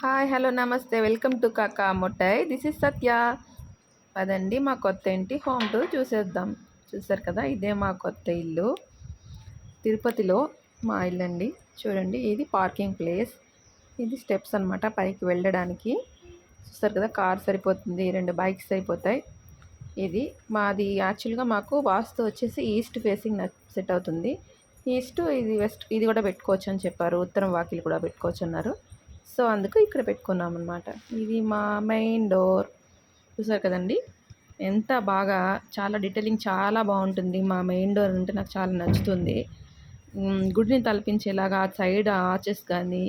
Hi hello నమస్తే welcome to కాకా మొట్టై this is సత్య. పదండి మా కొత్త ఇంటి హోమ్ టూర్ చూసేద్దాం. చూసారు కదా, ఇదే మా కొత్త ఇల్లు. తిరుపతిలో మా ఇల్లు అండి. చూడండి, ఇది పార్కింగ్ ప్లేస్, ఇది స్టెప్స్ అనమాట పైకి వెళ్ళడానికి. చూసారు కదా, కార్ సరిపోతుంది, 2 బైక్స్ అయిపోతాయి. ఇది మాది యాక్చువల్గా మాకు వాస్తు వచ్చేసి ఈస్ట్ ఫేసింగ్ సెట్ అవుతుంది. ఈస్ట్, ఇది వెస్ట్, ఇది కూడా పెట్టుకోవచ్చు అని చెప్పారు. ఉత్తరం వాకిలి కూడా పెట్టుకోవచ్చు అన్నారు. సో అందుకు ఇక్కడ పెట్టుకున్నాం అనమాట. ఇది మా మెయిన్ డోర్. చూసారు కదండి, ఎంత బాగా, చాలా డీటెయిలింగ్ చాలా బాగుంటుంది. మా మెయిన్ డోర్ అంటే నాకు చాలా నచ్చుతుంది. గుడిని తలపించేలాగా సైడ్ ఆర్చెస్ కానీ,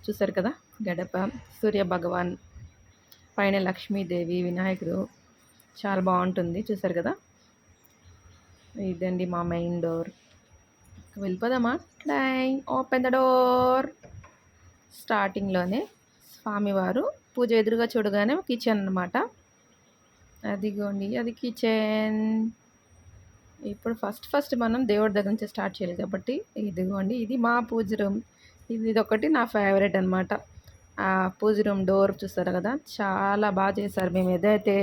చూసారు కదా, గడప, సూర్య భగవాన్, పైన లక్ష్మీదేవి, వినాయకుడు, చాలా బాగుంటుంది. చూసారు కదా, ఇదండి మా మెయిన్ డోర్. వెళ్ళిపోదామా? Open the door. స్టార్టింగ్లోనే స్వామివారు పూజ ఎదురుగా చూడగానే కిచెన్ అనమాట. అదిగోండి, అది కిచెన్. ఇప్పుడు ఫస్ట్ మనం దేవుడి దగ్గర నుంచి స్టార్ట్ చేయాలి కాబట్టి, ఇదిగోండి, ఇది మా పూజ రూమ్. ఇదొకటి నా ఫేవరెట్ అనమాట. ఆ పూజ రూమ్ డోర్ చూస్తారు కదా, చాలా బాగా చేశారు. మేము ఏదైతే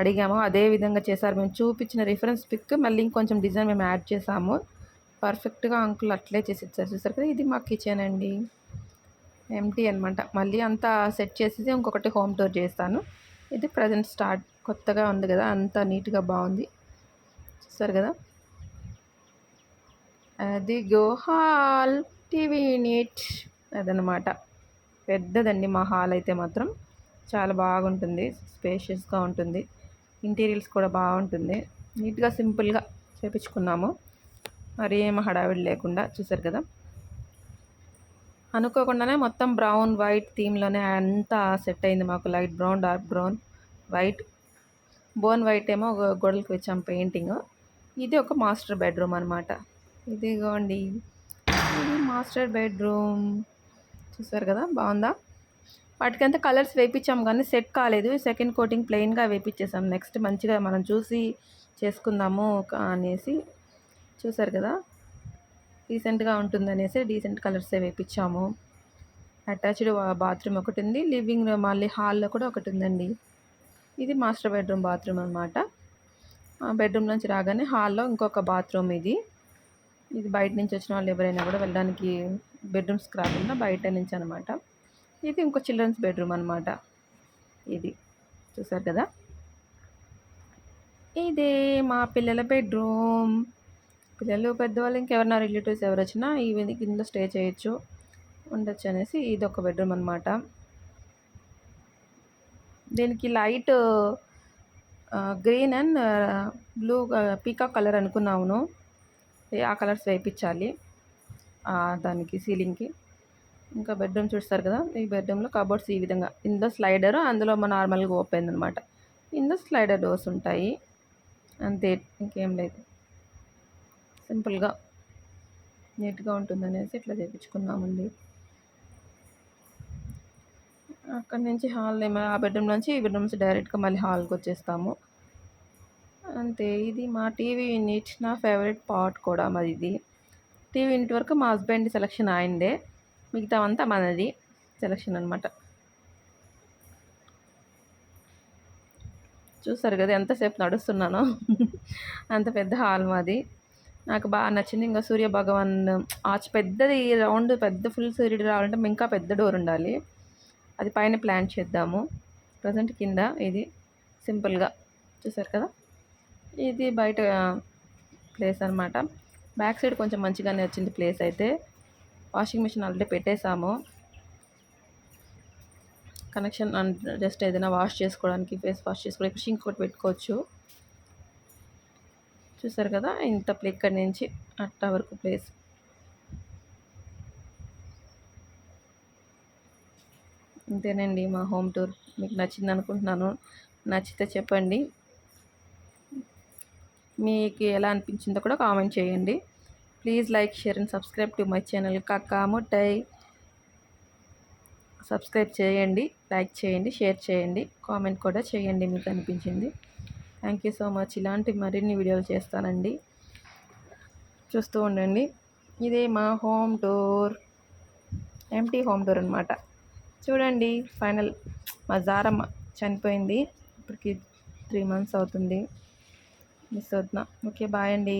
అడిగామో అదే విధంగా చేశారు. మేము చూపించిన రిఫరెన్స్ పిక్ మళ్ళీ ఇంకొంచెం డిజైన్ మేము యాడ్ చేసాము. పర్ఫెక్ట్గా అంకుల్ అట్లే చేసి ఇచ్చారు. చూసారు కదా, ఇది మా కిచెన్ అండి. ఎంటీ అనమాట. మళ్ళీ అంతా సెట్ చేసేసి ఇంకొకటి హోమ్ టూర్ చేస్తాను. ఇది ప్రజెంట్ స్టార్ట్, కొత్తగా ఉంది కదా, అంతా నీట్గా బాగుంది. చూస్తారు కదా, అది గో హాల్, టీవీ యూనిట్, అదనమాట. పెద్దదండి మా హాల్ అయితే మాత్రం. చాలా బాగుంటుంది, స్పేషియస్గా ఉంటుంది. ఇంటీరియర్స్ కూడా బాగుంటుంది. నీట్గా సింపుల్గా చేపించుకున్నాము, మరి ఏం హడావిడి లేకుండా. చూసారు కదా, అనుకోకుండానే మొత్తం బ్రౌన్ వైట్ థీమ్లోనే అంతా సెట్ అయింది మాకు. Light brown, dark brown, white, bone white ఏమో గోడలకు వచ్చాం పెయింటింగ్. ఇది ఒక మాస్టర్ బెడ్రూమ్ అనమాట. ఇదిగోండి, ఇది మాస్టర్ బెడ్రూమ్. చూసారు కదా, బాగుందా? వాటికంతా కలర్స్ వేయించాం కానీ సెట్ కాలేదు. సెకండ్ కోటింగ్ ప్లెయిన్గా వేయించేసాం. నెక్స్ట్ మంచిగా మనం చూసి చేసుకుందాము అనేసి. చూసారు కదా, డీసెంట్గా ఉంటుందనేసి డీసెంట్ కలర్సే వేయించాము. అటాచ్డ్ బాత్రూమ్ ఒకటి ఉంది, లివింగ్ రూమ్, మళ్ళీ హాల్లో కూడా ఒకటి ఉందండి. ఇది మాస్టర్ బెడ్రూమ్ బాత్రూమ్ అనమాట. బెడ్రూమ్ నుంచి రాగానే హాల్లో ఇంకొక బాత్రూమ్. ఇది బయట నుంచి వచ్చిన వాళ్ళు ఎవరైనా కూడా వెళ్ళడానికి బెడ్రూమ్స్కి రాకుండా బయట నుంచి అనమాట. ఇది ఇంకో చిల్డ్రన్స్ బెడ్రూమ్ అనమాట. ఇది చూసారు కదా, ఇదే మా పిల్లల బెడ్రూమ్. పిల్లలు, పెద్దవాళ్ళు, ఇంకెవరైనా రిలేటివ్స్ ఎవరు వచ్చినా ఈ కింద స్టే చేయొచ్చు, ఉండొచ్చు అనేసి ఇది ఒక బెడ్రూమ్ అనమాట. దీనికి light green and blue, peacock colour అనుకున్నాము. ఆ కలర్స్ వేయించాలి దానికి, సీలింగ్కి. ఇంకా బెడ్రూమ్ చూస్తారు కదా, ఈ బెడ్రూమ్లో కబోర్డ్స్ ఈ విధంగా. ఇందులో స్లైడర్, అందులో నార్మల్గా ఓపెన్ అనమాట. ఇందులో స్లైడర్ డోర్స్ ఉంటాయి, అంతే, ఇంకేం లేదు. సింపుల్గా నీట్గా ఉంటుందనేసి ఇట్లా చేయించుకున్నామండి. అక్కడి నుంచి హాల్, ఆ బెడ్రూమ్ నుంచి ఈ బెడ్రూమ్స్ డైరెక్ట్గా మళ్ళీ హాల్కి వచ్చేస్తాము, అంతే. ఇది మా టీవీ యూనిట్, నా ఫేవరెట్ పార్ట్ కూడా మరి. ఇది టీవీ యూనిట్ వరకు మా హస్బెండ్ సెలక్షన్ అయిందే, మిగతా అంతా మనది సెలక్షన్ అనమాట. చూసారు కదా ఎంతసేపు నడుస్తున్నానో. అంత పెద్ద హాల్ మాది, నాకు బాగా నచ్చింది. ఇంకా సూర్య భగవాన్ ఆర్చ్ పెద్దది, రౌండ్, పెద్ద ఫుల్ సూర్యుడు రావాలంటే ఇంకా పెద్ద డోర్ ఉండాలి. అది పైన ప్లాన్ చేద్దాము. ప్రజెంట్ కింద ఇది సింపుల్గా. చూసారు కదా, ఇది బయట ప్లేస్ అనమాట. బ్యాక్ సైడ్ కొంచెం మంచిగానే వచ్చింది ప్లేస్ అయితే. వాషింగ్ మిషన్ ఆల్రెడీ పెట్టేసాము. కనెక్షన్ జస్ట్ ఏదైనా వాష్ చేసుకోవడానికి, ఫేస్ వాష్ చేసుకోవడానికి షింక్ ఒకటి పెట్టుకోవచ్చు. చూసారు కదా, ఇంత ఇక్కడి నుంచి అట్టా వరకు ప్లేస్. ఇంతేనండి మా హోమ్ టూర్. మీకు నచ్చింది అనుకుంటున్నాను. నచ్చితే చెప్పండి, మీకు ఎలా అనిపించిందో కూడా కామెంట్ చేయండి. Please like, share and subscribe to my channel కాకా మొట్టై. సబ్స్క్రైబ్ చేయండి, లైక్ చేయండి, షేర్ చేయండి, కామెంట్ కూడా చేయండి మీకు అనిపించింది. Thank you so much. ఇలాంటి మరిన్ని వీడియోలు చేస్తానండి, చూస్తూ ఉండండి. ఇదే మా home tour, empty home tour అనమాట. చూడండి ఫైనల్ మా జారమ్మ చనిపోయింది. ఇప్పటికి 3 మంత్స్ అవుతుంది. మిస్ అవుతున్నా. ఓకే బాయ్ అండి.